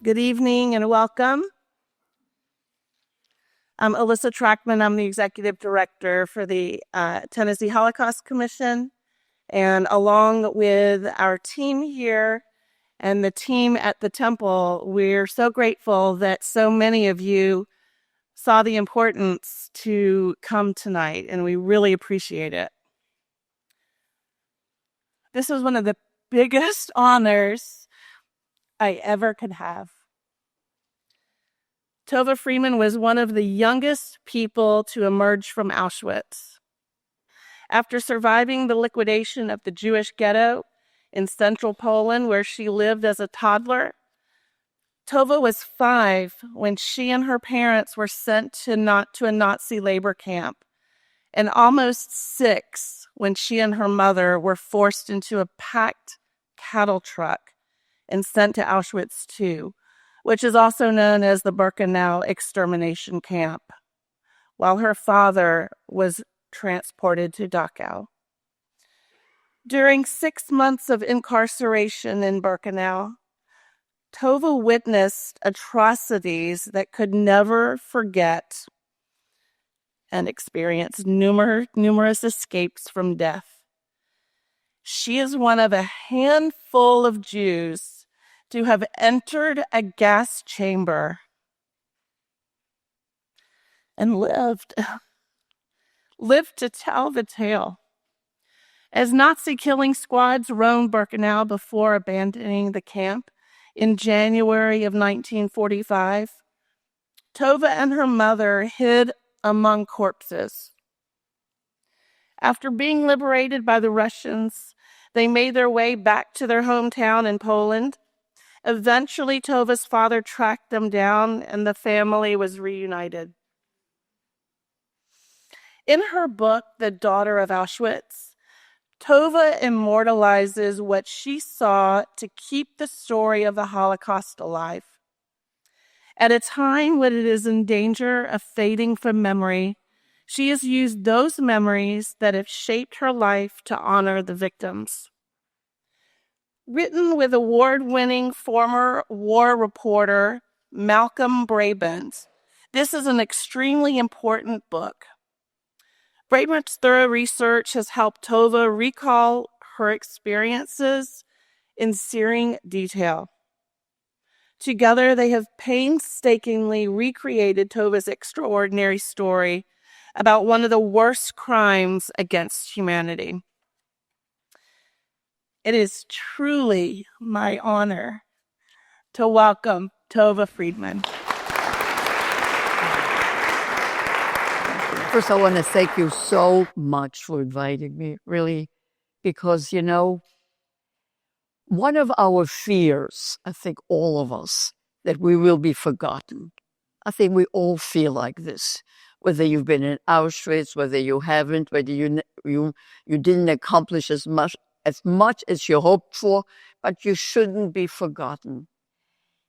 Good evening and welcome. I'm Alyssa Trackman. I'm the Executive Director for the Tennessee Holocaust Commission. And along with our team here and the team at the temple, we're so grateful that so many of you saw the importance to come tonight, and we really appreciate it. This was one of the biggest honors I ever could have. Tova Friedman was one of the youngest people to emerge from Auschwitz. After surviving the liquidation of the Jewish ghetto in central Poland, where she lived as a toddler, Tova was 5 when she and her parents were sent to a Nazi labor camp, and almost 6 when she and her mother were forced into a packed cattle truck and sent to Auschwitz II, which is also known as the Birkenau extermination camp, while her father was transported to Dachau. During 6 months of incarceration in Birkenau, Tova witnessed atrocities that could never forget and experienced numerous escapes from death. She is one of a handful of Jews to have entered a gas chamber and lived to tell the tale. As Nazi killing squads roamed Birkenau before abandoning the camp in January of 1945, Tova and her mother hid among corpses. After being liberated by the Russians, they made their way back to their hometown in Poland. Eventually, Tova's father tracked them down and the family was reunited. In her book, The Daughter of Auschwitz, Tova immortalizes what she saw to keep the story of the Holocaust alive. At a time when it is in danger of fading from memory, she has used those memories that have shaped her life to honor the victims. Written with award-winning former war reporter Malcolm Brabant, this is an extremely important book. Brabant's thorough research has helped Tova recall her experiences in searing detail. Together, they have painstakingly recreated Tova's extraordinary story about one of the worst crimes against humanity. It is truly my honor to welcome Tova Friedman. First, I want to thank you so much for inviting me, really, because, one of our fears, I think all of us, that we will be forgotten. I think we all feel like this, whether you've been in Auschwitz, whether you haven't, whether you didn't accomplish as much as you hoped for, but you shouldn't be forgotten.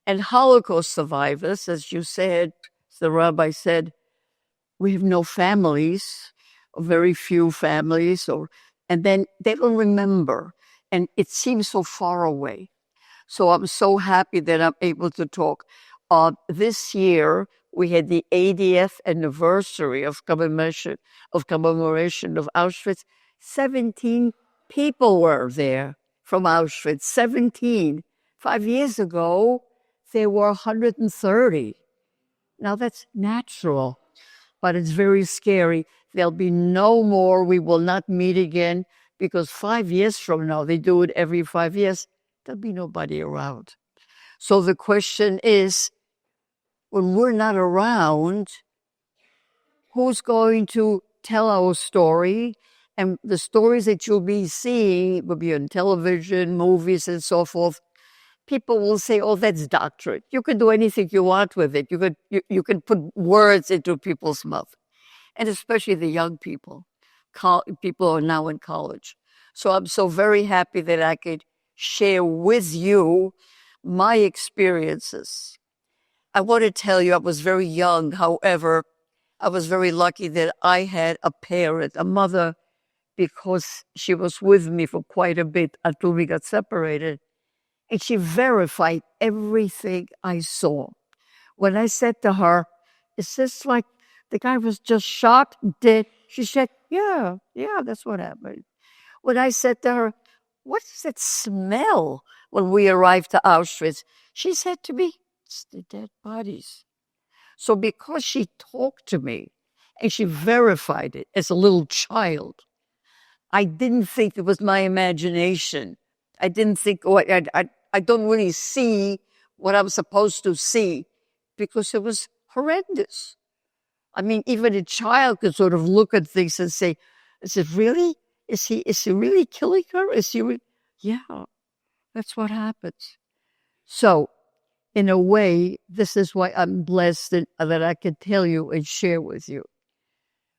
And Holocaust survivors, as you said, the rabbi said, we have no families, or very few families, and then they don't remember, and it seems so far away. So I'm so happy that I'm able to talk. This year, we had the 80th anniversary of commemoration of Auschwitz. 17 people were there from Auschwitz, 17. 5 years ago, there were 130. Now that's natural, but it's very scary. There'll be no more. We will not meet again because 5 years from now, they do it every 5 years. There'll be nobody around. So the question is, when we're not around, who's going to tell our story? And the stories that you'll be seeing will be on television, movies, and so forth. People will say, oh, that's doctrine. You can do anything you want with it. You can put words into people's mouth, and especially the young people. People are now in college. So I'm so very happy that I could share with you my experiences. I want to tell you I was very young. However, I was very lucky that I had a parent, a mother, because she was with me for quite a bit until we got separated. And she verified everything I saw. When I said to her, is this like the guy was just shot, dead? She said, yeah, that's what happened. When I said to her, what does it smell when we arrived to Auschwitz? She said to me, it's the dead bodies. So because she talked to me and she verified it as a little child, I didn't think it was my imagination. I didn't think, I don't really see what I'm supposed to see because it was horrendous. I mean, even a child could sort of look at things and say, is it really? Is he really killing her? Yeah, that's what happens. So, in a way, this is why I'm blessed that I can tell you and share with you.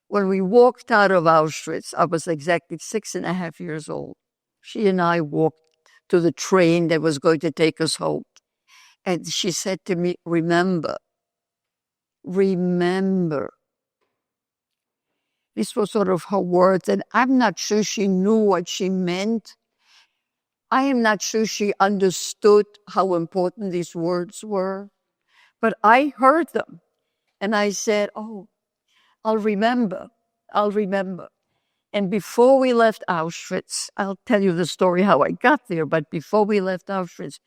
When we walked out of Auschwitz, I was exactly 6.5 years old. She and I walked to the train that was going to take us home. And she said to me, remember. These were sort of her words, and I'm not sure she knew what she meant. I am not sure she understood how important these words were, but I heard them, and I said, oh, I'll remember. And before we left Auschwitz, I'll tell you the story how I got there, but before we left Auschwitz,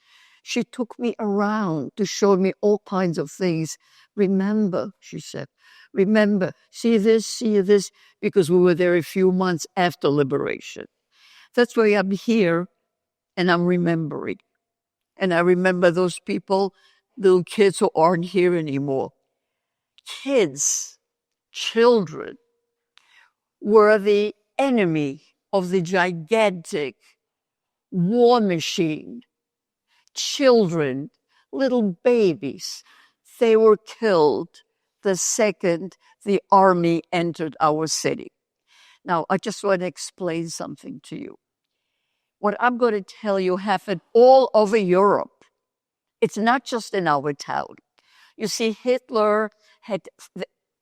she took me around to show me all kinds of things. Remember, she said, remember, see this, because we were there a few months after liberation. That's why I'm here and I'm remembering. And I remember those people, little kids who aren't here anymore. Children, were the enemy of the gigantic war machine. Children, little babies, they were killed the second the army entered our city. Now, I just want to explain something to you. What I'm going to tell you happened all over Europe. It's not just in our town. You see, Hitler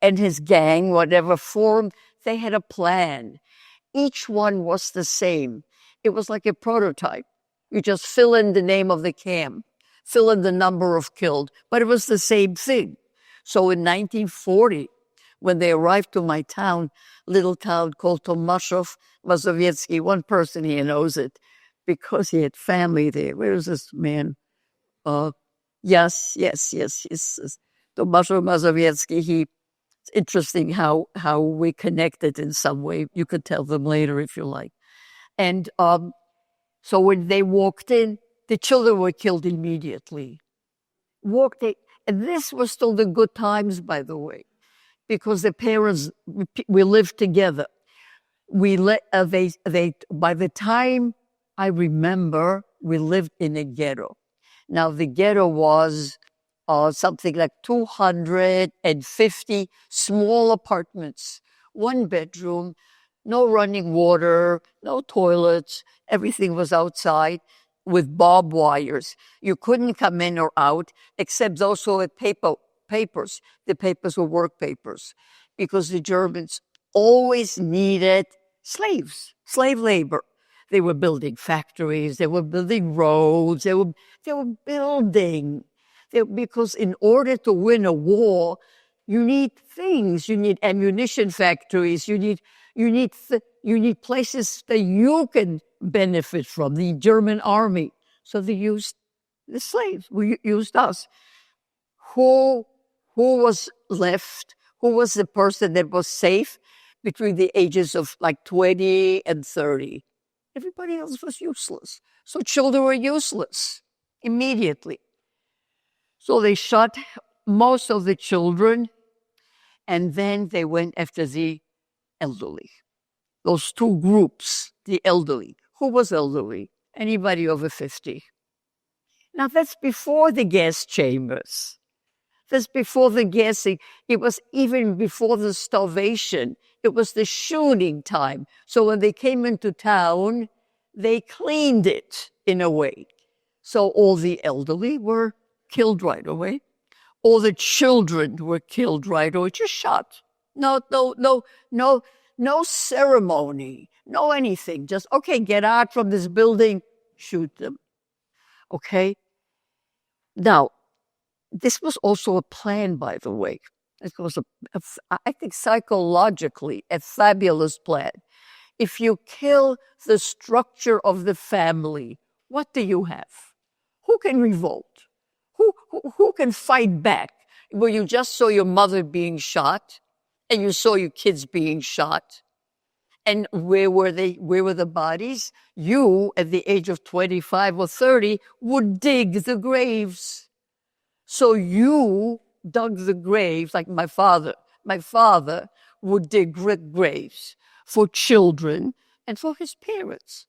and his gang, whatever formed, they had a plan. Each one was the same. It was like a prototype. You just fill in the name of the camp, fill in the number of killed, but it was the same thing. So in 1940, when they arrived to my town, little town called Tomaszów Mazowiecki, one person here knows it because he had family there. Where is this man? Yes. Tomaszów Mazowiecki, it's interesting how we connected in some way. You could tell them later if you like. And so when they walked in, the children were killed immediately. And this was still the good times, by the way, because the parents, we lived together. By the time I remember, we lived in a ghetto. Now the ghetto was something like 250 small apartments, 1 bedroom, no running water, no toilets. Everything was outside with barbed wires. You couldn't come in or out except those who had papers. The papers were work papers because the Germans always needed slave labor. They were building factories. They were building roads. They were building. Because in order to win a war, you need things. You need ammunition factories. You need places that you can benefit from. The German army. So they used the slaves. We used us. Who was left? Who was the person that was safe between the ages of like 20 and 30? Everybody else was useless. So children were useless immediately. So they shot most of the children, and then they went after the elderly. Those 2 groups, the elderly. Who was elderly? Anybody over 50. Now that's before the gas chambers. That's before the gassing. It was even before the starvation. It was the shooting time. So when they came into town, they cleaned it in a way. So all the elderly were killed right away. All the children were killed right away, just shot. No ceremony, no anything. Just, okay, get out from this building, shoot them. Okay? Now, this was also a plan, by the way. It was, I think, psychologically, a fabulous plan. If you kill the structure of the family, what do you have? Who can revolt? Who can fight back? Where you just saw your mother being shot and you saw your kids being shot. And where were they? Where were the bodies? You, at the age of 25 or 30, would dig the graves. So you dug the graves like my father. My father would dig graves for children and for his parents.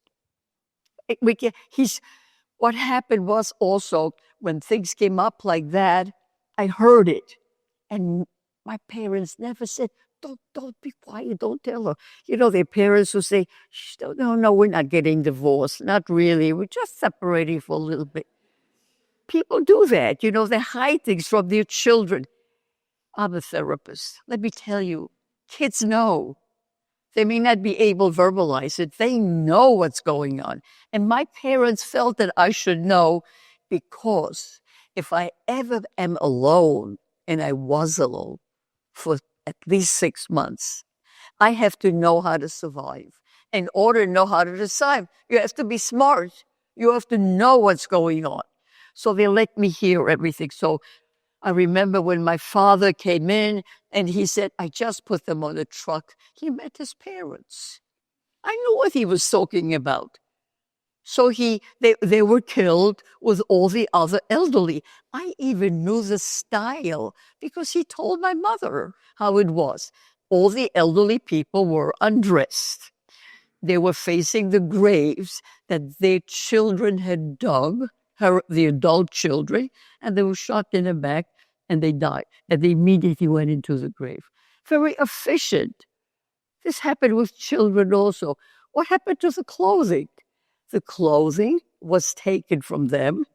What happened was also when things came up like that, I heard it. And my parents never said, don't be quiet, don't tell her. You know, their parents would say, no, we're not getting divorced. Not really. We're just separating for a little bit. People do that. You know, they hide things from their children. I'm a therapist. Let me tell you, kids know. They may not be able to verbalize it. They know what's going on. And my parents felt that I should know because if I ever am alone, and I was alone for at least 6 months, I have to know how to survive. In order to know how to survive, you have to be smart. You have to know what's going on. So they let me hear everything. So I remember when my father came in and he said, I just put them on a truck. He met his parents. I knew what he was talking about. So they were killed with all the other elderly. I even knew the style because he told my mother how it was. All the elderly people were undressed. They were facing the graves that their children had dug, the adult children, and they were shot in the back and they died. And they immediately went into the grave. Very efficient. This happened with children also. What happened to the clothing? The clothing was taken from them,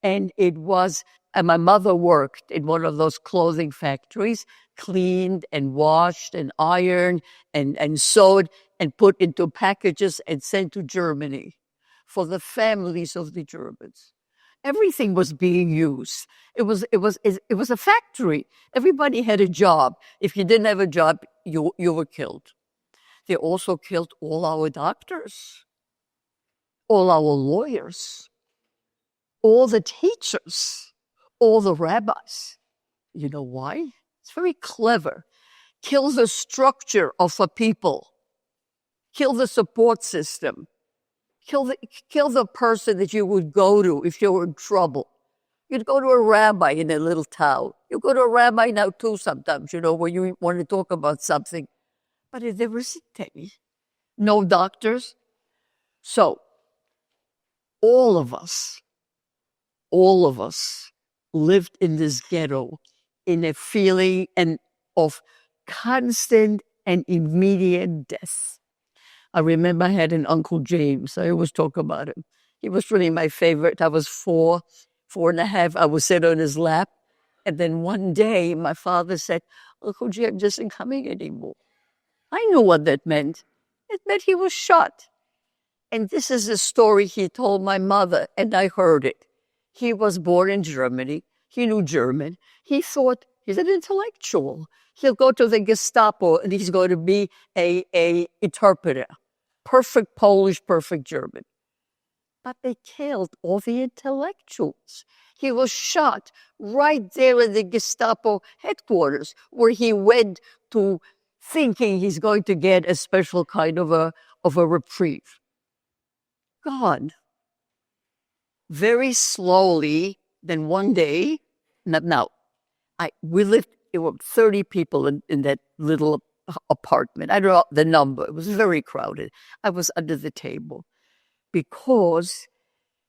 and my mother worked in one of those clothing factories, cleaned and washed and ironed and sewed and put into packages and sent to Germany for the families of the Germans. Everything was being used. It was a factory. Everybody had a job. If you didn't have a job, you were killed. They also killed all our doctors, all our lawyers, all the teachers, all the rabbis. You know why? It's very clever. Kill the structure of a people. Kill the support system. Kill the person that you would go to if you were in trouble. You'd go to a rabbi in a little town. You go to a rabbi now too sometimes, when you want to talk about something. But there isn't any. No doctors. So, all of us lived in this ghetto in a feeling of constant and immediate death. I remember I had an Uncle James. I always talk about him. He was really my favorite. I was 4.5. I would sit on his lap. And then one day my father said, Uncle James isn't coming anymore. I knew what that meant. It meant he was shot. And this is a story he told my mother, and I heard it. He was born in Germany. He knew German. He thought he's an intellectual. He'll go to the Gestapo, and he's going to be a interpreter. Perfect Polish, perfect German. But they killed all the intellectuals. He was shot right there in the Gestapo headquarters, where he went to thinking he's going to get a special kind of a reprieve. Gone. Very slowly, then one day, we lived, there were 30 people in that little apartment. I don't know the number. It was very crowded. I was under the table because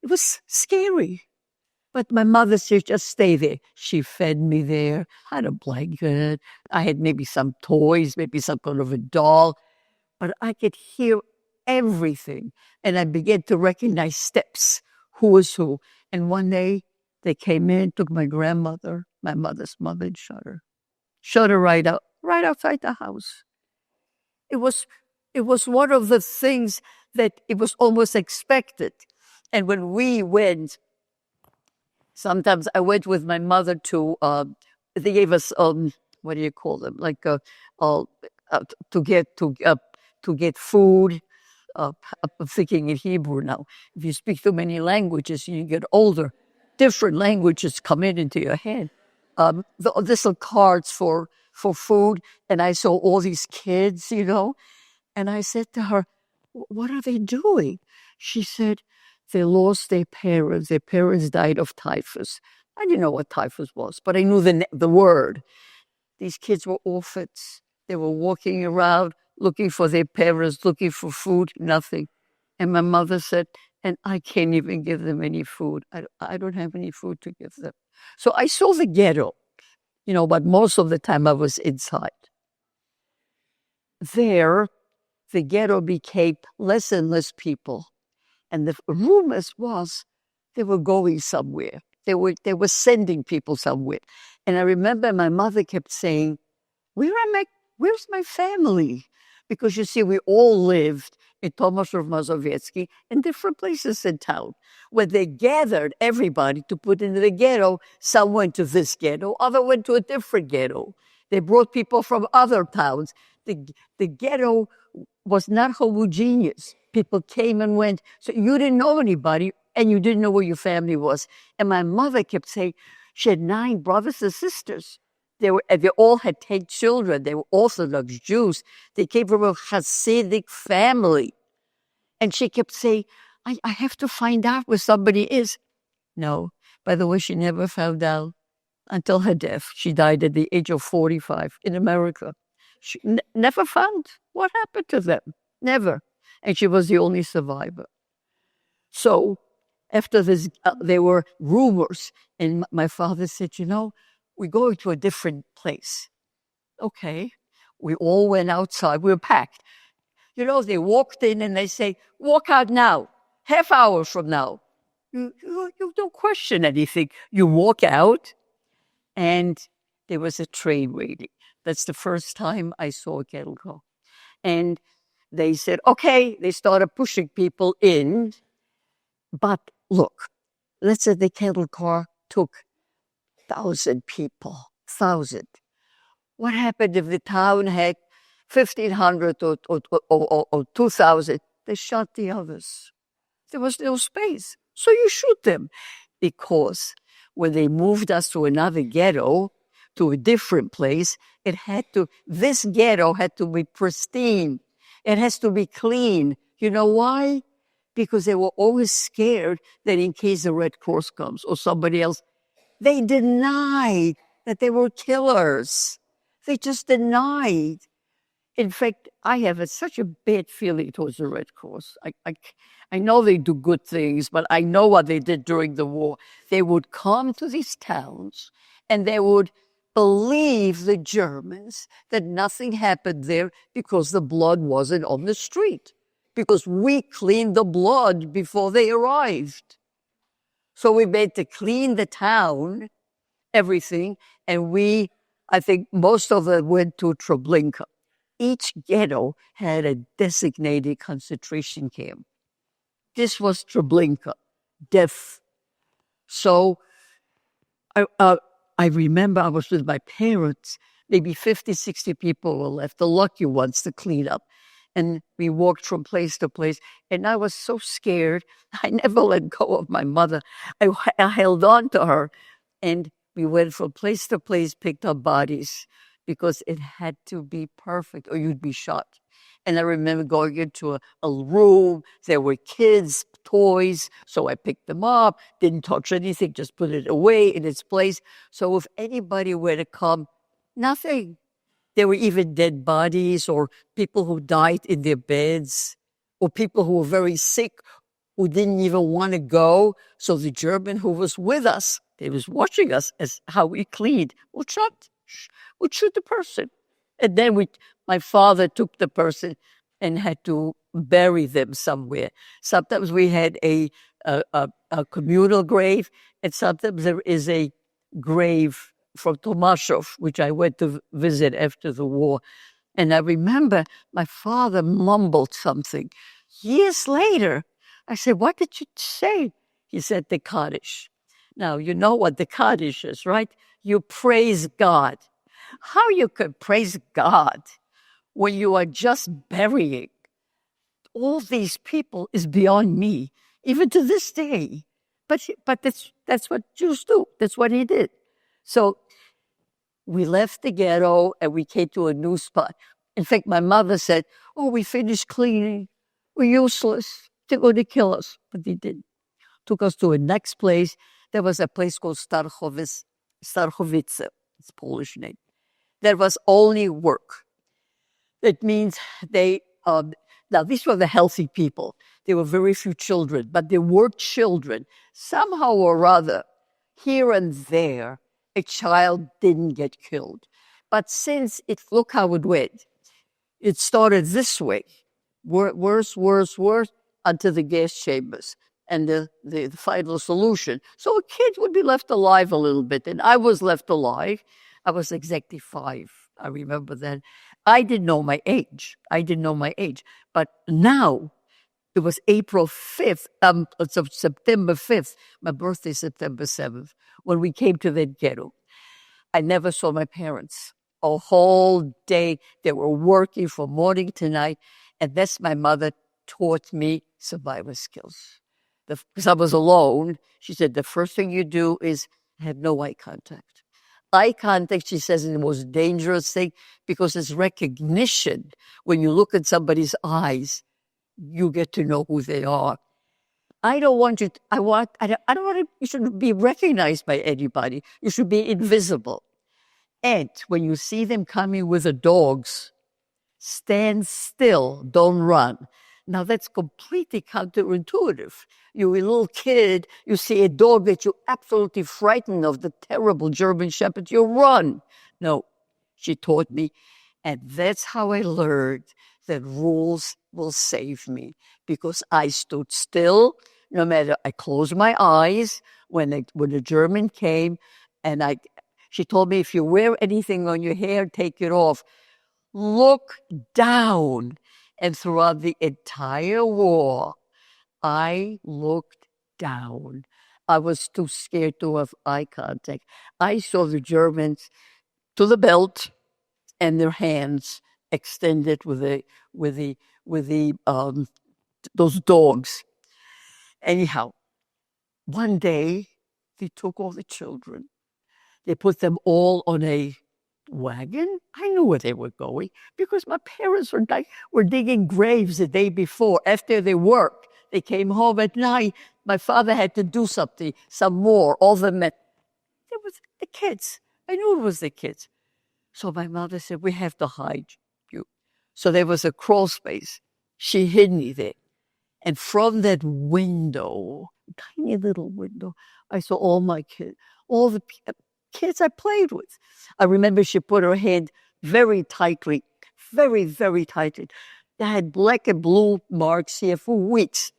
it was scary. But my mother said, just stay there. She fed me there. I had a blanket. I had maybe some toys, maybe some kind of a doll. But I could hear everything. And I began to recognize steps, who was who. And one day they came in, took my grandmother, my mother's mother, and shot her. Shot her right outside the house. It was one of the things that it was almost expected. And when we went Sometimes I went with my mother to, they gave us, what do you call them? Like, uh, to get food. I'm thinking in Hebrew now. If you speak too many languages, you get older. Different languages come into your head. The little cards for food, and I saw all these kids, and I said to her, "What are they doing?" She said, "They lost their parents. Their parents died of typhus." I didn't know what typhus was, but I knew the word. These kids were orphans. They were walking around looking for their parents, looking for food, nothing. And my mother said, "And I can't even give them any food. I don't have any food to give them." So I saw the ghetto, but most of the time I was inside. There, the ghetto became less and less people. And the rumors was they were going somewhere. They were sending people somewhere. And I remember my mother kept saying, where's my family? Because you see, we all lived in Tomaszow Mazowiecki in different places in town, where they gathered everybody to put into the ghetto. Some went to this ghetto, other went to a different ghetto. They brought people from other towns. The ghetto was not homogeneous. People came and went. So you didn't know anybody, and you didn't know where your family was. And my mother kept saying she had 9 brothers and sisters. They all had 10 children. They were Orthodox Jews. They came from a Hasidic family. And she kept saying, I have to find out where somebody is. No. By the way, she never found out until her death. She died at the age of 45 in America. She never found what happened to them. Never. And she was the only survivor. So after this, there were rumors. And my father said, we're going to a different place. Okay. We all went outside. We were packed. They walked in and they say, walk out now, half hour from now. You don't question anything. You walk out, and there was a train waiting. That's the first time I saw a cattle car. And they said, okay, they started pushing people in. But look, let's say the cattle car took 1,000 people, 1,000. What happened if the town had 1,500 or 2,000? They shot the others. There was no space. So you shoot them. Because when they moved us to another ghetto, to a different place, this ghetto had to be pristine. It has to be clean. You know why? Because they were always scared that in case the Red Cross comes or somebody else, they denied that they were killers. They just denied. In fact, I have such a bad feeling towards the Red Cross. I know they do good things, but I know what they did during the war. They would come to these towns and they would believe the Germans that nothing happened there because the blood wasn't on the street, because we cleaned the blood before they arrived. So we made to clean the town, everything, and I think most of it went to Treblinka. Each ghetto had a designated concentration camp. This was Treblinka, death. So I remember I was with my parents, maybe 50, 60 people were left, the lucky ones to clean up. And we walked from place to place, and I was so scared. I never let go of my mother. I held on to her, and we went from place to place, picked up bodies, because it had to be perfect or you'd be shot. And I remember going into a room. There were kids' toys, so I picked them up, didn't touch anything, just put it away in its place. So if anybody were to come, nothing. There were even dead bodies or people who died in their beds or people who were very sick who didn't even want to go. So the German who was with us, he was watching us as how we cleaned, would shoot the person. And then my father took the person and had to bury them somewhere. Sometimes we had a communal grave, and sometimes there is a grave from Tomaszow, which I went to visit after the war. And I remember my father mumbled something. Years later, I said, "What did you say?" He said, "The Kaddish." Now, you know what the Kaddish is, right? You praise God. How you could praise God when you are just burying all these people is beyond me, even to this day. But that's what Jews do. That's what he did. So we left the ghetto and we came to a new spot. In fact, my mother said, "Oh, we finished cleaning. We're useless. They're going to kill us." But they didn't. Took us to a next place. There was a place called Starchowice. It's Polish name. There was only work. That means they, now these were the healthy people. There were very few children, but there were children. Somehow or other, here and there, a child didn't get killed. But look how it went. It started this way, worse, until the gas chambers and the final solution. So a kid would be left alive a little bit, and I was left alive. I was exactly 5. I remember then. I didn't know my age. But now, it was April 5th, so September 5th, my birthday, September 7th, when we came to that ghetto. I never saw my parents. A whole day, they were working from morning to night, and that's my mother taught me survival skills. Because I was alone, she said, the first thing you do is have no eye contact. Eye contact, she says, is the most dangerous thing because it's recognition. When you look at somebody's eyes, you get to know who they are. I don't want you. I don't want you should be recognized by anybody. You should be invisible. And when you see them coming with the dogs, stand still, don't run. Now that's completely counterintuitive. You're a little kid, you see a dog that you're absolutely frightened of, the terrible German Shepherd, you run. No, she taught me. And that's how I learned that rules will save me because I stood still, no matter, I closed my eyes when the German came, and she told me, if you wear anything on your hair, take it off. Look down. And throughout the entire war, I looked down. I was too scared to have eye contact. I saw the Germans to the belt and their hands extended with those dogs. Anyhow, one day they took all the children. They put them all on a wagon. I knew where they were going because my parents were digging graves the day before. After they worked, they came home at night. My father had to do some more. All the men. It was the kids. I knew it was the kids. So my mother said, we have to hide you. So there was a crawl space. She hid me there. And from that window, tiny little window, I saw all my kids, all the kids I played with. I remember she put her hand very tightly, very, very tightly. They had black and blue marks here for weeks.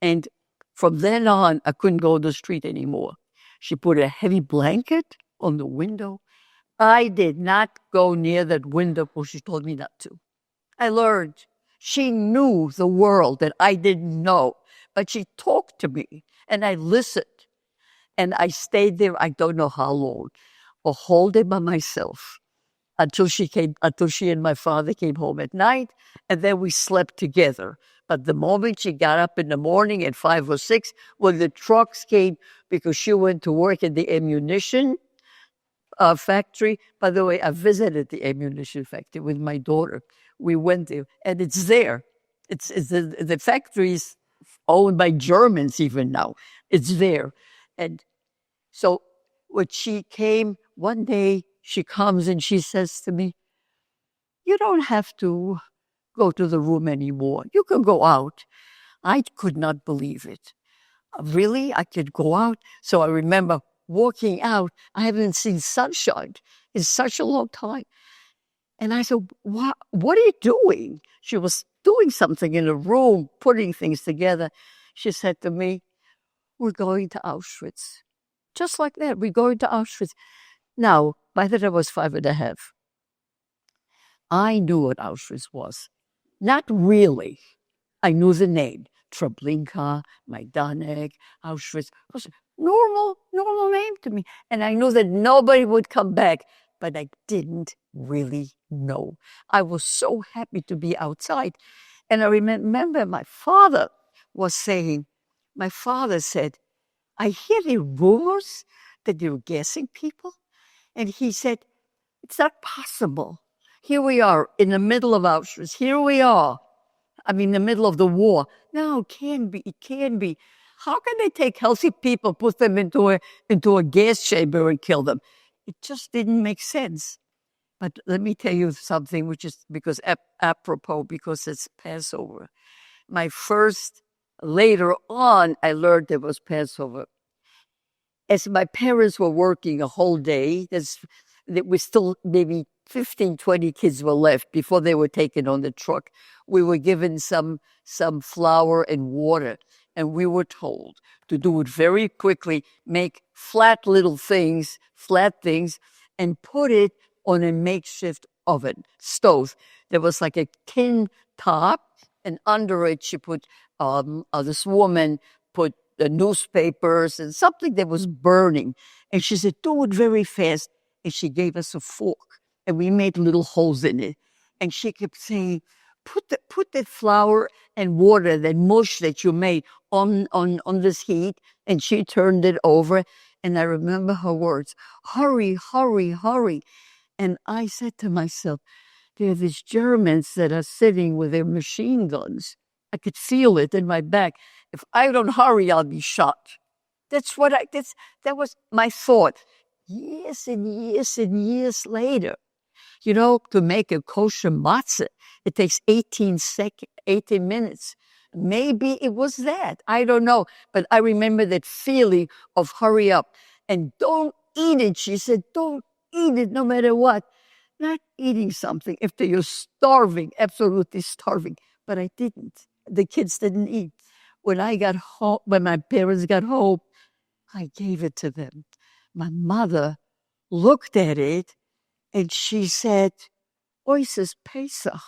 And from then on, I couldn't go to the street anymore. She put a heavy blanket on the window. I did not go near that window because she told me not to. I learned. She knew the world that I didn't know, but she talked to me and I listened. And I stayed there, I don't know how long, a whole day by myself until she and my father came home at night, and then we slept together. But the moment she got up in the morning at 5 or 6, when the trucks came, because she went to work in the ammunition factory. By the way, I visited the ammunition factory with my daughter. We went there, and it's there. It's the factory's owned by Germans even now. It's there. And so when she came, one day she comes and she says to me, you don't have to go to the room anymore. You can go out. I could not believe it. Really? I could go out? So I remember walking out. I haven't seen sunshine in such a long time. And I said, what are you doing? She was doing something in the room, putting things together. She said to me, we're going to Auschwitz. Just like that, we're going to Auschwitz. Now, by the time I was 5.5, I knew what Auschwitz was. Not really. I knew the name. Treblinka, Majdanek, Auschwitz. It was a normal name to me. And I knew that nobody would come back, but I didn't really know. I was so happy to be outside. And I remember my father said, I hear the rumors that you're gassing people. And he said, it's not possible. Here we are in the middle of Auschwitz. Here we are. I mean, in the middle of the war. No, it can be. It can be. How can they take healthy people, put them into a gas chamber and kill them? It just didn't make sense. But let me tell you something, which is because apropos, because it's Passover. Later on, I learned it was Passover. As my parents were working a whole day, there was still maybe 15, 20 kids were left before they were taken on the truck. We were given some flour and water, and we were told to do it very quickly, make flat things, and put it on a makeshift stove. There was like a tin top, and under it she put, this woman put the newspapers and something that was burning. And she said, do it very fast. And she gave us a fork, and we made little holes in it. And she kept saying, put the flour and water, that mush that you made on this heat. And she turned it over. And I remember her words, hurry, hurry, hurry. And I said to myself, there are these Germans that are sitting with their machine guns. I could feel it in my back. If I don't hurry, I'll be shot. That was my thought. Years and years and years later, to make a kosher matzah, it takes 18 minutes. Maybe it was that. I don't know. But I remember that feeling of hurry up and don't eat it. She said, don't eat it no matter what. Not eating something after you're starving, absolutely starving. But I didn't. The kids didn't eat. When my parents got home, I gave it to them. My mother looked at it and she said, oh, it says Pesach.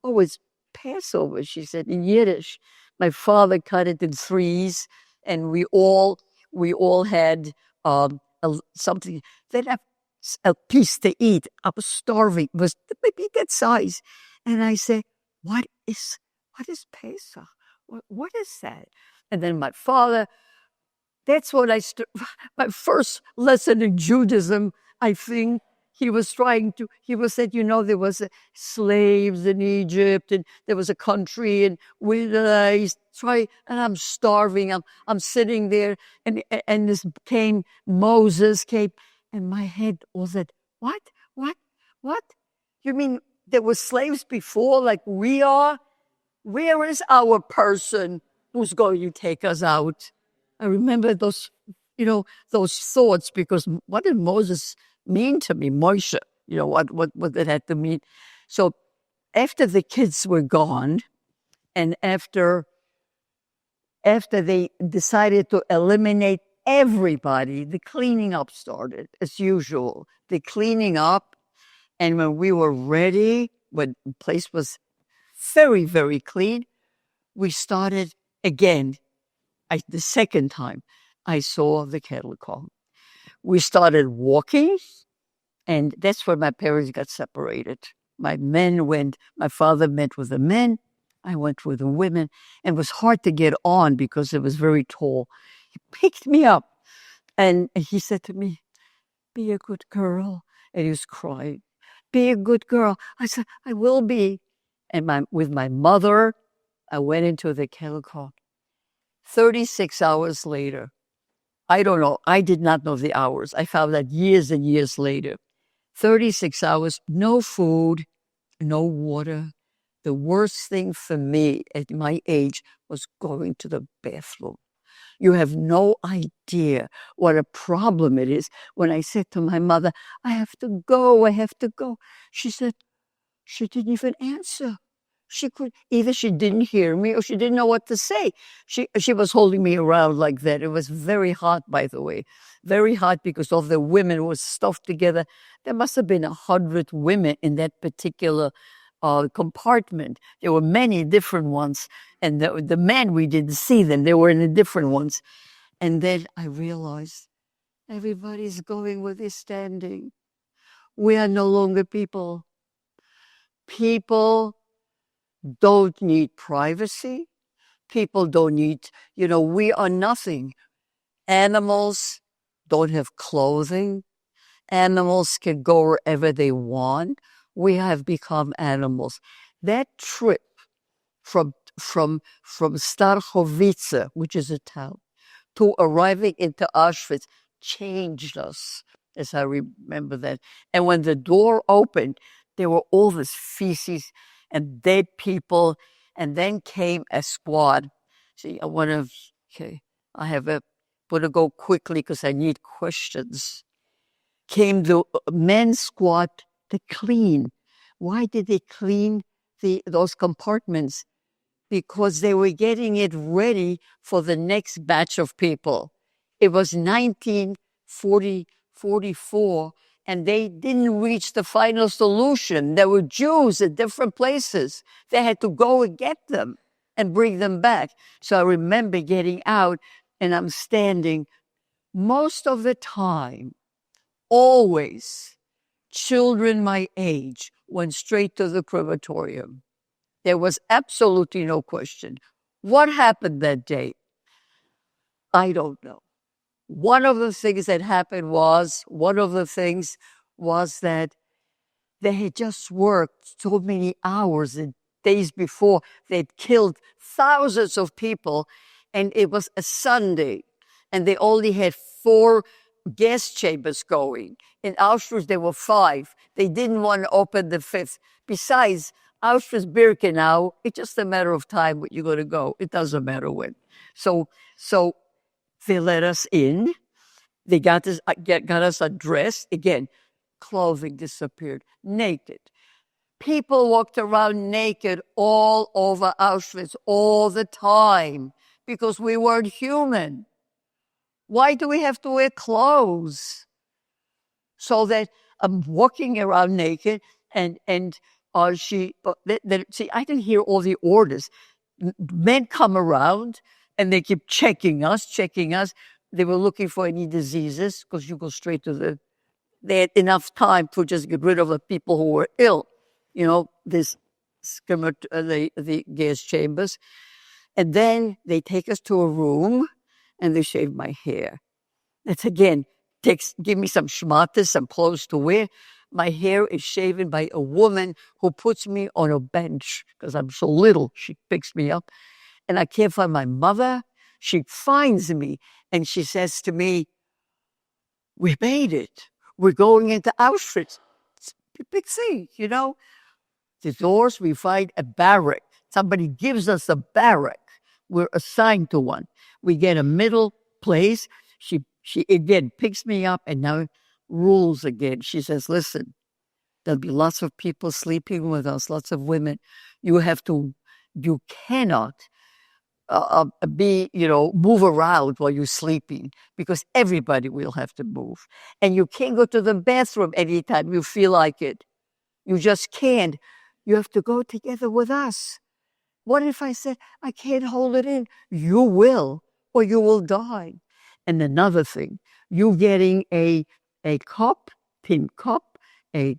Oh, it's Passover, she said in Yiddish. My father cut it in threes, and we all had something. Then a piece to eat. I was starving. It was maybe that size. And I said, what is Pesach? What is that? And then my father, that's what my first lesson in Judaism, I think. He was said, there was slaves in Egypt, and there was a country, and and I'm starving. I'm sitting there, and Moses came, and my head was at, what? You mean there were slaves before, like we are? Where is our person who's going to take us out? I remember those thoughts, because what did Moses mean to me, Moshe? What that had to mean. So after the kids were gone, and after they decided to eliminate everybody, the cleaning up started as usual. The cleaning up, and when we were ready, when the place was very, very clean, we started again. The second time I saw the cattle car. We started walking, and that's where my parents got separated. My father met with the men, I went with the women, and it was hard to get on because it was very tall. He picked me up, and he said to me, be a good girl. And he was crying, be a good girl. I said, I will be. And with my mother, I went into the cattle car. 36 hours later, I don't know. I did not know the hours. I found that years and years later. 36 hours, no food, no water. The worst thing for me at my age was going to the bathroom. You have no idea what a problem it is. When I said to my mother, I have to go. She said, she didn't even answer. Either she didn't hear me or she didn't know what to say. She was holding me around like that. It was very hot, by the way. Very hot because all the women were stuffed together. There must have been 100 women in that particular compartment. There were many different ones, and the men, we didn't see them. They were in the different ones. And then I realized everybody's going where they're standing. We are no longer people. People don't need privacy. People don't need, we are nothing. Animals don't have clothing. Animals can go wherever they want. We have become animals. That trip from Starchowice, which is a town, to arriving into Auschwitz changed us, as I remember that. And when the door opened, there were all this feces and dead people, and then came a squad. See, I have to go quickly because I need questions. Came the men's squad to clean. Why did they clean those compartments? Because they were getting it ready for the next batch of people. It was 1944, and they didn't reach the final solution. There were Jews at different places. They had to go and get them and bring them back. So I remember getting out, and I'm standing most of the time. Always, children my age went straight to the crematorium. There was absolutely no question. What happened that day? I don't know. One of the things that happened was that they had just worked so many hours and days before. They'd killed thousands of people, and it was a Sunday, and they only had 4 gas chambers going. In Auschwitz, there were 5. They didn't want to open the 5th. Besides, Auschwitz-Birkenau, it's just a matter of time when you're going to go. It doesn't matter when. So they let us in. They got us undressed. Again, clothing disappeared. Naked. People walked around naked all over Auschwitz all the time because we weren't human. Why do we have to wear clothes? So that I'm walking around naked, and see, I didn't hear all the orders. Men come around and they keep checking us. They were looking for any diseases because you go straight to they had enough time to just get rid of the people who were ill. The gas chambers. And then they take us to a room and they shave my hair. That's again, give me some schmattes, some clothes to wear. My hair is shaven by a woman who puts me on a bench because I'm so little. She picks me up, and I can't find my mother. She finds me, and she says to me, "We made it. We're going into Auschwitz." It's a big thing, The doors, we find a barrack. Somebody gives us a barrack. We're assigned to one. We get a middle place. She again picks me up and now rules again. She says, "Listen, there'll be lots of people sleeping with us, lots of women. You cannot move around while you're sleeping because everybody will have to move. And you can't go to the bathroom anytime you feel like it. You just can't. You have to go together with us. What if I said, I can't hold it in? You will, or you will die." And another thing, you getting a cup, tin cup, a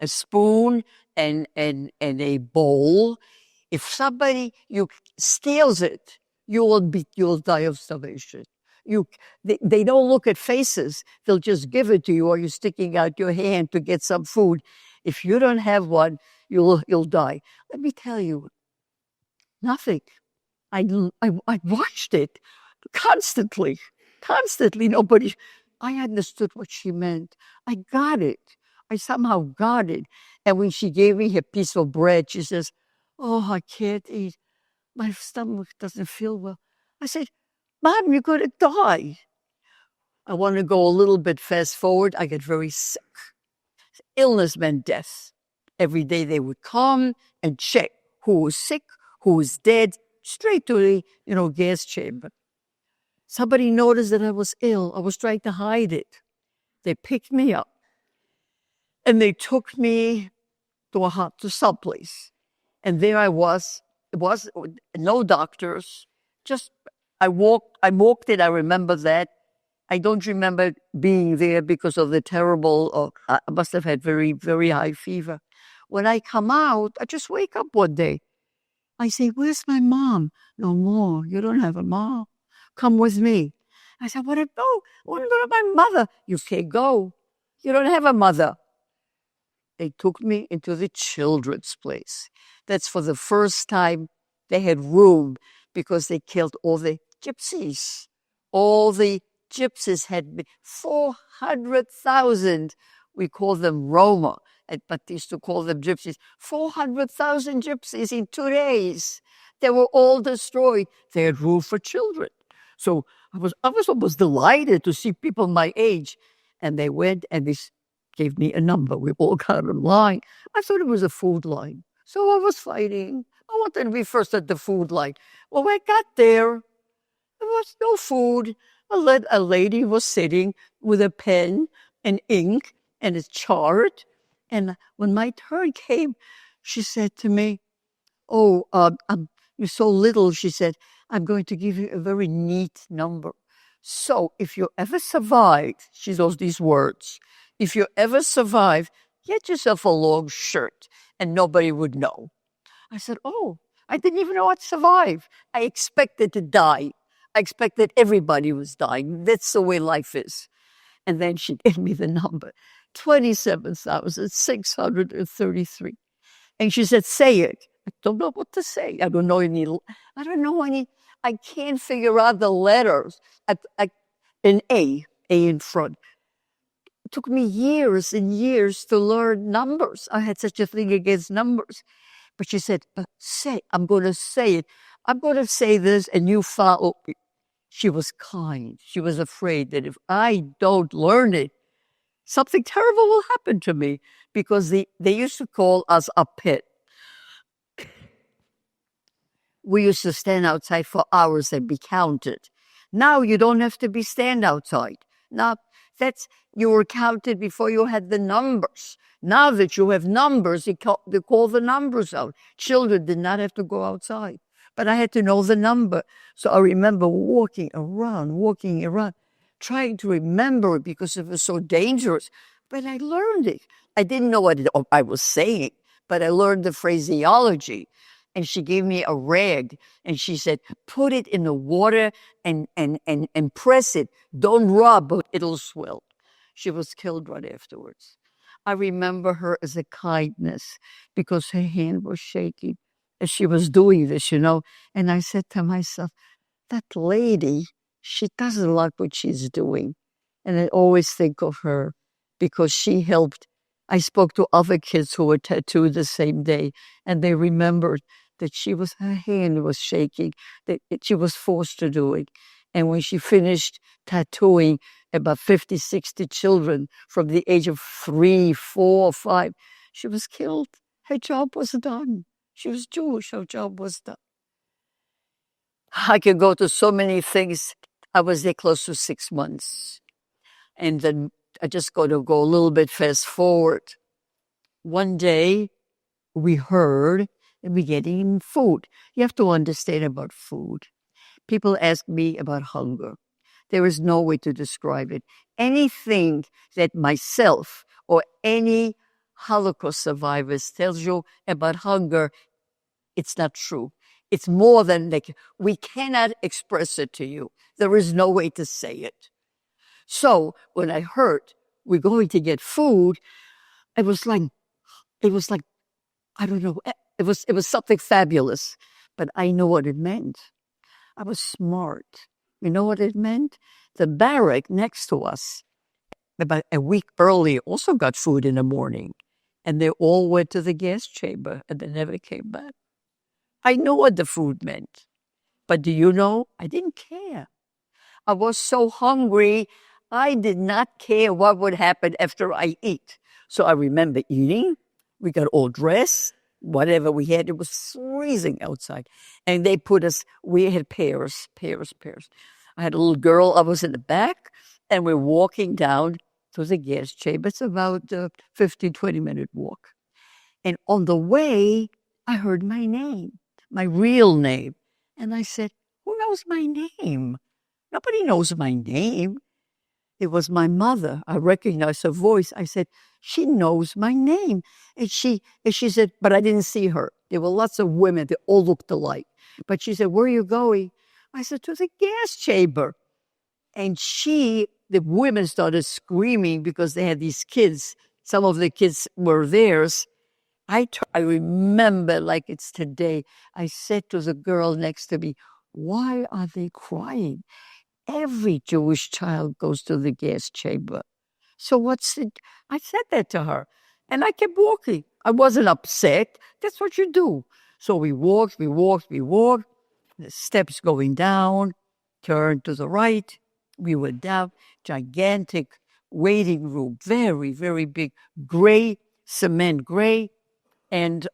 spoon, and a bowl. If somebody steals it, you'll die of starvation. They don't look at faces. They'll just give it to you, or you're sticking out your hand to get some food. If you don't have one, you'll die. Let me tell you, nothing. I watched it constantly. Nobody. I understood what she meant. I got it. I somehow got it. And when she gave me a piece of bread, she says, "Oh, I can't eat. My stomach doesn't feel well." I said, "Mom, you're going to die." I want to go a little bit fast forward. I get very sick. Illness meant death. Every day they would come and check who was sick, who was dead, straight to the gas chamber. Somebody noticed that I was ill. I was trying to hide it. They picked me up and they took me to some place. And there I was. It was no doctors. Just I walked it. I remember that. I don't remember being there because of the terrible, I must have had very, very high fever. When I come out, I just wake up one day. I say, where's my mom? No more. You don't have a mom. Come with me. I said, what about my mother? You can't go. You don't have a mother. They took me into the children's place. That's for the first time they had room because they killed all the gypsies. All the gypsies had been 400,000. We call them Roma, but they used to call them gypsies. 400,000 gypsies in 2 days. They were all destroyed. They had room for children. So I was almost delighted to see people my age. And they went and they gave me a number. We all got in line. I thought it was a food line. So I was fighting. I wanted to be first at the food line. Well, when I got there was no food. A lady was sitting with a pen and ink and a chart. And when my turn came, she said to me, oh, you're so little, she said, I'm going to give you a very neat number. So if you ever survive, she knows these words, if you ever survive, get yourself a long shirt and nobody would know. I said, oh, I didn't even know I'd survive. I expected to die. I expected everybody was dying. That's the way life is. And then she gave me the number, 27,633. And she said, say it. I don't know what to say. I don't know any, I can't figure out the letters. An A in front. It took me years and years to learn numbers. I had such a thing against numbers. But she said, I'm going to say it. I'm going to say this and you follow. She was kind. She was afraid that if I don't learn it, something terrible will happen to me because they used to call us a pit. We used to stand outside for hours and be counted. Now you don't have to stand outside. Now you were counted before you had the numbers. Now that you have numbers, they call the numbers out. Children did not have to go outside, but I had to know the number. So I remember walking around, trying to remember it because it was so dangerous. But I learned it. I didn't know what I was saying, but I learned the phraseology. And she gave me a rag and she said, put it in the water and press it. Don't rub, but it'll swell. She was killed right afterwards. I remember her as a kindness because her hand was shaking as she was doing this, And I said to myself, that lady, she doesn't like what she's doing. And I always think of her because she helped. I spoke to other kids who were tattooed the same day, and they remembered that her hand was shaking, that she was forced to do it. And when she finished tattooing about 50, 60 children from the age of 3, 4, 5, she was killed. Her job was done. She was Jewish. Her job was done. I could go to so many things. I was there close to 6 months. And then I just got to go a little bit fast forward. One day we heard that we're getting food. You have to understand about food. People ask me about hunger. There is no way to describe it. Anything that myself or any Holocaust survivors tells you about hunger, it's not true. It's more than we cannot express it to you. There is no way to say it. So when I heard we're going to get food, it was like, I don't know. It was something fabulous, but I know what it meant. I was smart. You know what it meant? The barrack next to us, about a week earlier, also got food in the morning, and they all went to the gas chamber, and they never came back. I know what the food meant, but do you know? I didn't care. I was so hungry, I did not care what would happen after I eat. So I remember eating. We got all dressed, whatever we had. It was freezing outside. And they we had pairs. I had a little girl. I was in the back, and we're walking down to the gas chamber. It's about a 15, 20-minute walk. And on the way, I heard my name, my real name. And I said, who knows my name? Nobody knows my name. It was my mother. I recognized her voice. I said, she knows my name. And she said, but I didn't see her. There were lots of women. They all looked alike. But she said, where are you going? I said, to the gas chamber. And the women started screaming because they had these kids. Some of the kids were theirs. I remember like it's today. I said to the girl next to me, why are they crying? Every Jewish child goes to the gas chamber. So what's it? I said that to her. And I kept walking. I wasn't upset. That's what you do. So we walked. The steps going down, turned to the right. We went down, gigantic waiting room, very, very big, gray, cement gray, and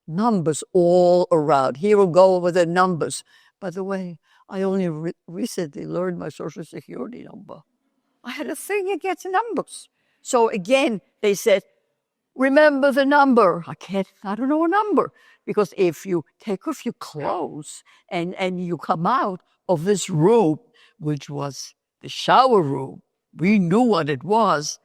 numbers all around. Here we go with the numbers. By the way, I only recently learned my Social Security number. I had a thing against numbers. So again, they said, remember the number. I don't know a number. Because if you take off your clothes and you come out of this room, which was the shower room, we knew what it was.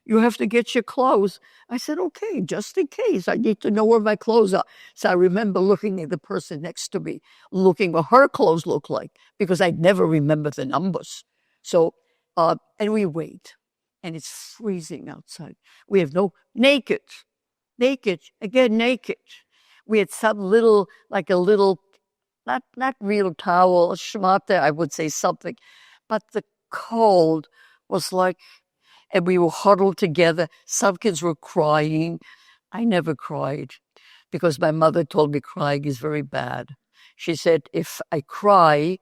You have to get your clothes. I said, okay, just in case. I need to know where my clothes are. So I remember looking at the person next to me, looking what her clothes look like, because I'd never remember the numbers. So, and we wait, and it's freezing outside. We have naked, again, naked. We had some little, not real towel, schmata, I would say something, but the cold was like, and we were huddled together. Some kids were crying. I never cried because my mother told me crying is very bad. She said, if I cry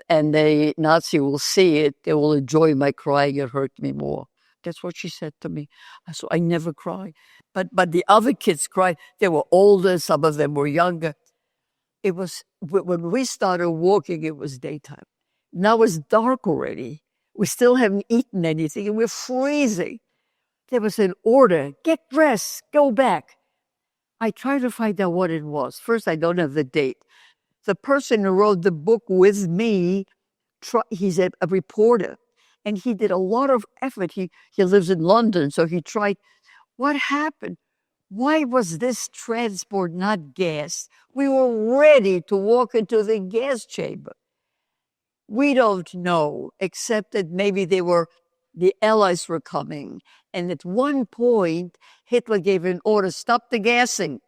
and the Nazi will see it, they will enjoy my crying. It hurt me more. That's what she said to me. So I never cried. But the other kids cried. They were older. Some of them were younger. It was, when we started walking, it was daytime. Now it's dark already. We still haven't eaten anything, and we're freezing. There was an order, get dressed, go back. I tried to find out what it was. First, I don't have the date. The person who wrote the book with me, he's a reporter, and he did a lot of effort. He lives in London, so he tried. What happened? Why was this transport not gassed? We were ready to walk into the gas chamber. We don't know, except that maybe the Allies were coming. And at one point, Hitler gave an order, stop the gassing.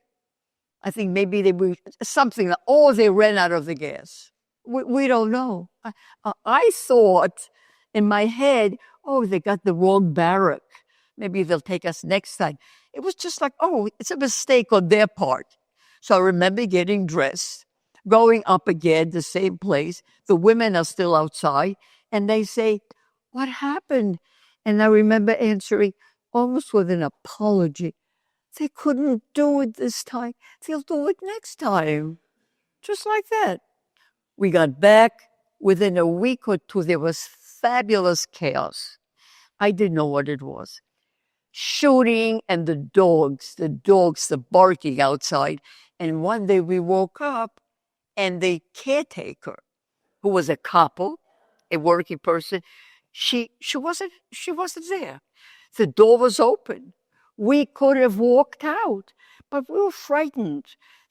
I think maybe they were something, or they ran out of the gas. We don't know. I thought in my head, oh, they got the wrong barrack. Maybe they'll take us next time. It was just like, oh, it's a mistake on their part. So I remember getting dressed, going up again, the same place. The women are still outside, and they say, what happened? And I remember answering almost with an apology. They couldn't do it this time. They'll do it next time. Just like that. We got back. Within a week or two, there was fabulous chaos. I didn't know what it was. Shooting and the dogs, the barking outside. And one day we woke up, and the caretaker, who was a couple, a working person, she wasn't there. The door was open. We could have walked out, but we were frightened.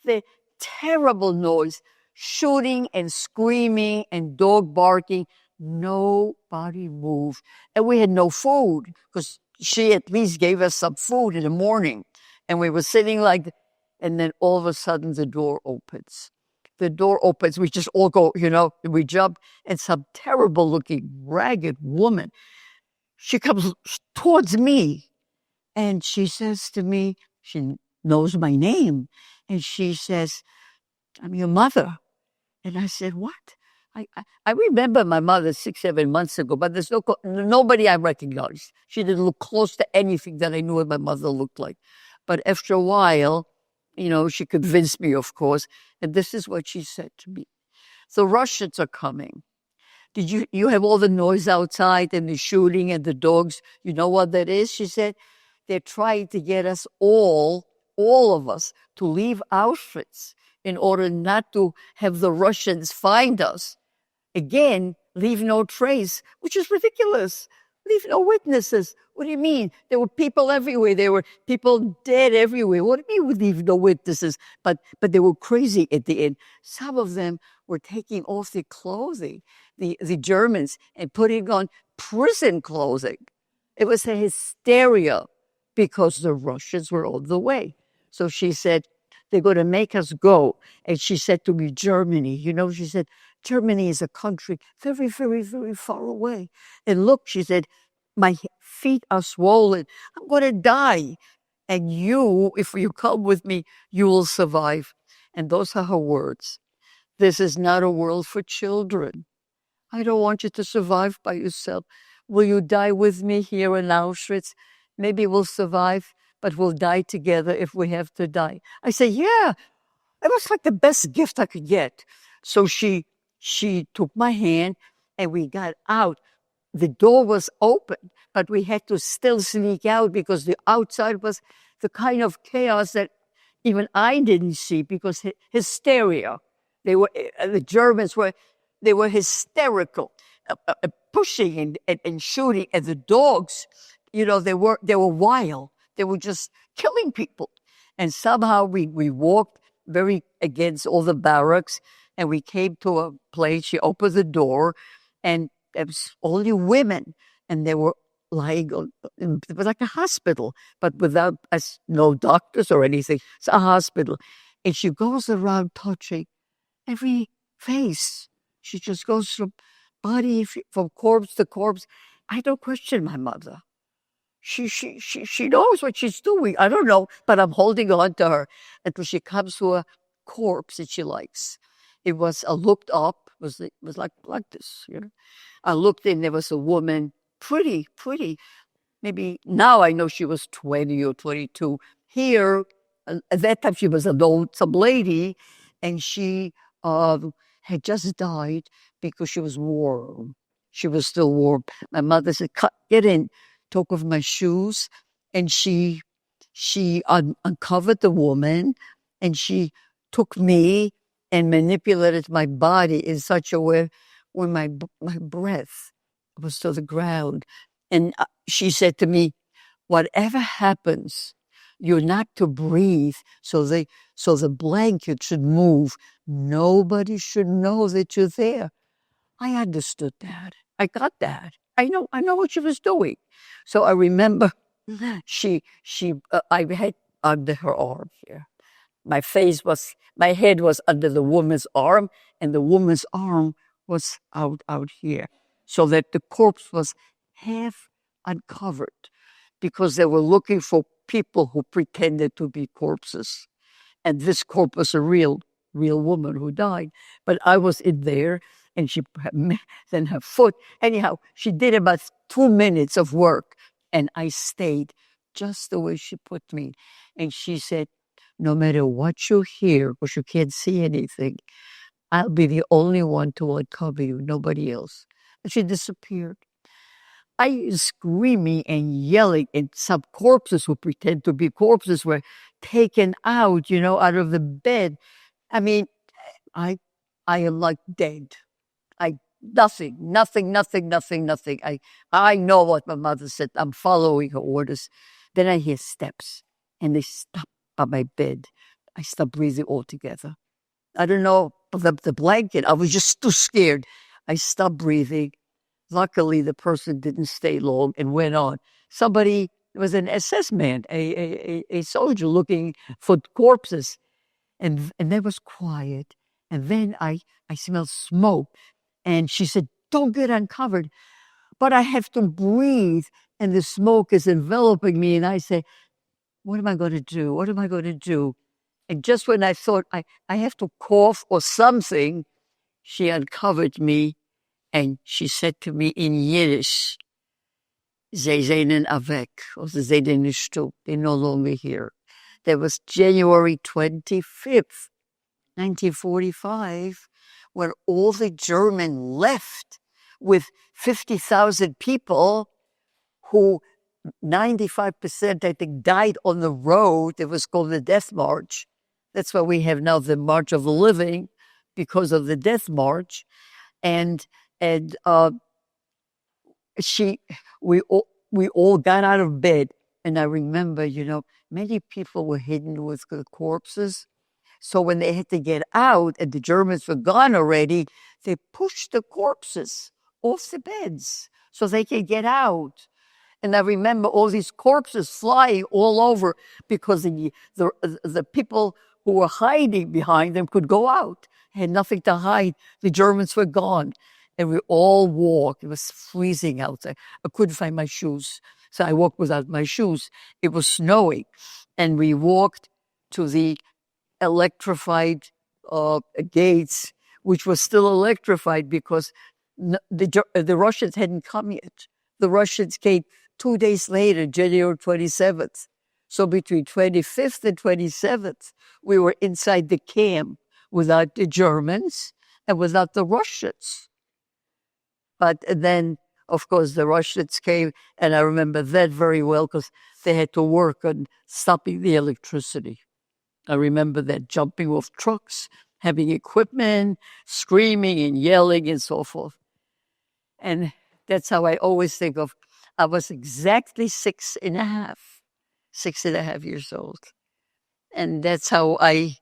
The terrible noise, shooting and screaming and dog barking. Nobody moved. And we had no food because she at least gave us some food in the morning. And we were sitting like, and then all of a sudden the door opens. The door opens. We just all go, we jump, and some terrible looking, ragged woman, she comes towards me, and she says to me, she knows my name, and she says, I'm your mother. And I said, what? I remember my mother 6-7 months ago, but there's nobody I recognized. She didn't look close to anything that I knew what my mother looked like. But after a while, she convinced me, of course, and this is what she said to me. The Russians are coming. Did you have all the noise outside and the shooting and the dogs? You know what that is? She said, they're trying to get us all all of us to leave Auschwitz in order not to have the Russians find us. Again, leave no trace, which is ridiculous. Leave no witnesses. What do you mean? There were people everywhere. There were people dead everywhere. What do you mean we leave no witnesses? But they were crazy at the end. Some of them were taking off their clothing, the Germans, and putting on prison clothing. It was a hysteria because the Russians were on the way. So she said, they're going to make us go. And she said to me, Germany, she said, Germany is a country very, very, very far away. And look, she said, my feet are swollen. I'm going to die. And you, if you come with me, you will survive. And those are her words. This is not a world for children. I don't want you to survive by yourself. Will you die with me here in Auschwitz? Maybe we'll survive, but we'll die together if we have to die. I say, yeah, it was like the best gift I could get. So she took my hand and we got out. The door was open, but we had to still sneak out because the outside was the kind of chaos that even I didn't see because hysteria. The Germans were hysterical, pushing and shooting. And the dogs, they were wild. They were just killing people. And somehow we walked very against all the barracks, and we came to a place. She opened the door, and it was only women, and they were lying on. It was like a hospital, but without us, no doctors or anything. It's a hospital, and she goes around touching every face. She just goes from body, from corpse to corpse. I don't question my mother. She knows what she's doing. I don't know, but I'm holding on to her until she comes to a corpse that she likes. It was, I looked up, it was like this, I looked in, there was a woman, pretty. Maybe now I know she was 20 or 22. Here, at that time she was some lady, and she had just died because she was warm. She was still warm. My mother said, get in. Took off my shoes, and she uncovered the woman, and she took me and manipulated my body in such a way where my breath was to the ground. And she said to me, whatever happens, you're not to breathe, so the blanket should move. Nobody should know that you're there. I understood that. I got that. I know what she was doing. So I remember I had under her arm here. My head was under the woman's arm, and the woman's arm was out here, so that the corpse was half uncovered, because they were looking for people who pretended to be corpses. And this corpse was a real woman who died. But I was in there, and then her foot. Anyhow, she did about 2 minutes of work, and I stayed just the way she put me. And she said, no matter what you hear, because you can't see anything, I'll be the only one to uncover you, nobody else. And she disappeared. I screaming and yelling, and some corpses who pretend to be corpses were taken out, out of the bed. I mean, I am like dead. Nothing. I know what my mother said. I'm following her orders. Then I hear steps, and they stop by my bed. I stop breathing altogether. I don't know, the blanket, I was just too scared. I stopped breathing. Luckily, the person didn't stay long and went on. Somebody was an SS man, a soldier looking for corpses. And there was quiet. And then I smelled smoke. And she said, don't get uncovered. But I have to breathe, and the smoke is enveloping me. And I say, what am I going to do? What am I going to do? And just when I thought I have to cough or something, she uncovered me, and she said to me in Yiddish, "Ze zijn weg," or "Ze zijn nicht tot." They're no longer here. That was January 25th, 1945, when all the German left with 50,000 people who 95%, I think, died on the road. It was called the Death March. That's why we have now the March of the Living, because of the Death March. And she, we all got out of bed. And I remember, many people were hidden with the corpses. So when they had to get out and the Germans were gone already, they pushed the corpses off the beds so they could get out. And I remember all these corpses flying all over because the people who were hiding behind them could go out. Had nothing to hide. The Germans were gone. And we all walked. It was freezing out there. I couldn't find my shoes. So I walked without my shoes. It was snowing. And we walked to the electrified gates, which was still electrified because the Russians hadn't come yet. The Russians came 2 days later, January 27th. So between 25th and 27th, we were inside the camp without the Germans and without the Russians. But then, of course, the Russians came, and I remember that very well because they had to work on stopping the electricity. I remember that, jumping off trucks, having equipment, screaming and yelling and so forth. And that's how I always think of, I was exactly 6.5 years old. And that's how I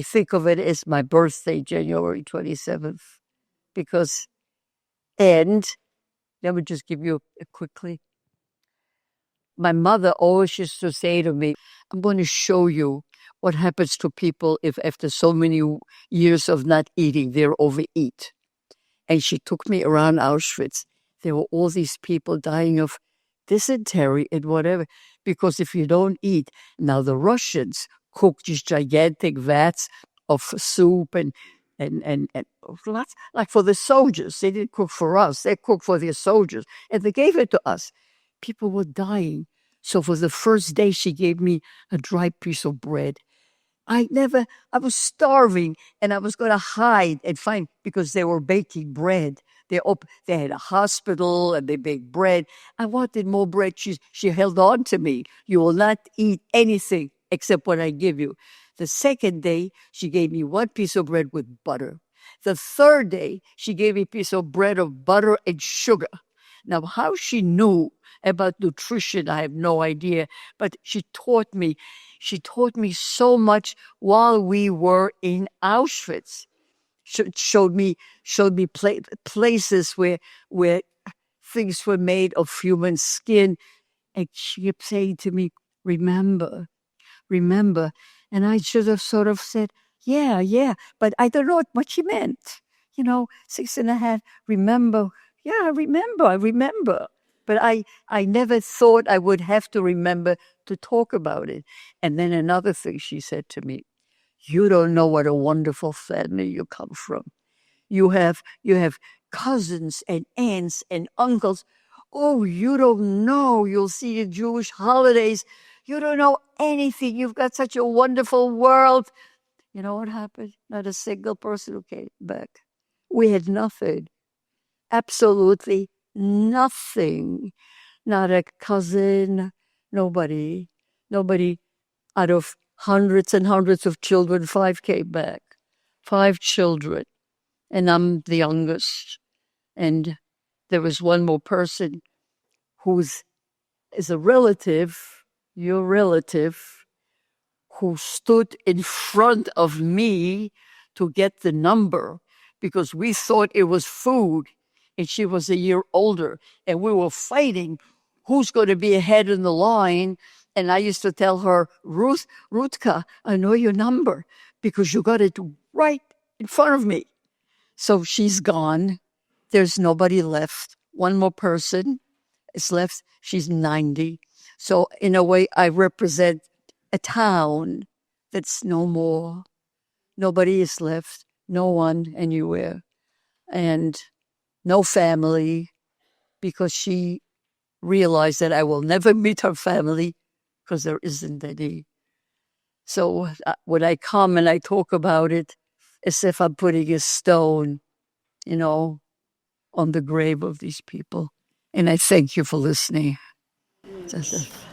think of it as my birthday, January 27th. Because, and let me just give you quickly. My mother always used to say to me, I'm going to show you what happens to people if after so many years of not eating, they overeat. And she took me around Auschwitz. There were all these people dying of dysentery and whatever, because if you don't eat, now the Russians cook these gigantic vats of soup and lots, like for the soldiers. They didn't cook for us. They cooked for their soldiers. And they gave it to us. People were dying. So for the first day, she gave me a dry piece of bread. I was starving, and I was going to hide and find, because they were baking bread. They had a hospital, and they baked bread. I wanted more bread. She held on to me. You will not eat anything except what I give you. The second day, she gave me one piece of bread with butter. The third day, she gave me a piece of bread of butter and sugar. Now, how she knew about nutrition, I have no idea, but she taught me so much while we were in Auschwitz. Showed me places where things were made of human skin. And she kept saying to me, remember. And I should have sort of said, yeah, but I don't know what she meant. 6.5, remember. Yeah, I remember. But I never thought I would have to remember to talk about it. And then another thing she said to me, you don't know what a wonderful family you come from. You have cousins and aunts and uncles. Oh, you don't know. You'll see the Jewish holidays. You don't know anything. You've got such a wonderful world. You know what happened? Not a single person who came back. We had nothing. Absolutely nothing. Not a cousin, nobody. Out of hundreds and hundreds of children, 5 came back. 5 children. And I'm the youngest. And there was one more person is a relative, your relative, who stood in front of me to get the number because we thought it was food. And she was a year older, and we were fighting who's going to be ahead in the line. And I used to tell her, Rutka, I know your number because you got it right in front of me. So she's gone. There's nobody left. One more person is left. She's 90. So in a way, I represent a town that's no more. Nobody is left. No one anywhere. And no family, because she realized that I will never meet her family because there isn't any. So when I come and I talk about it, as if I'm putting a stone, on the grave of these people. And I thank you for listening. That's it.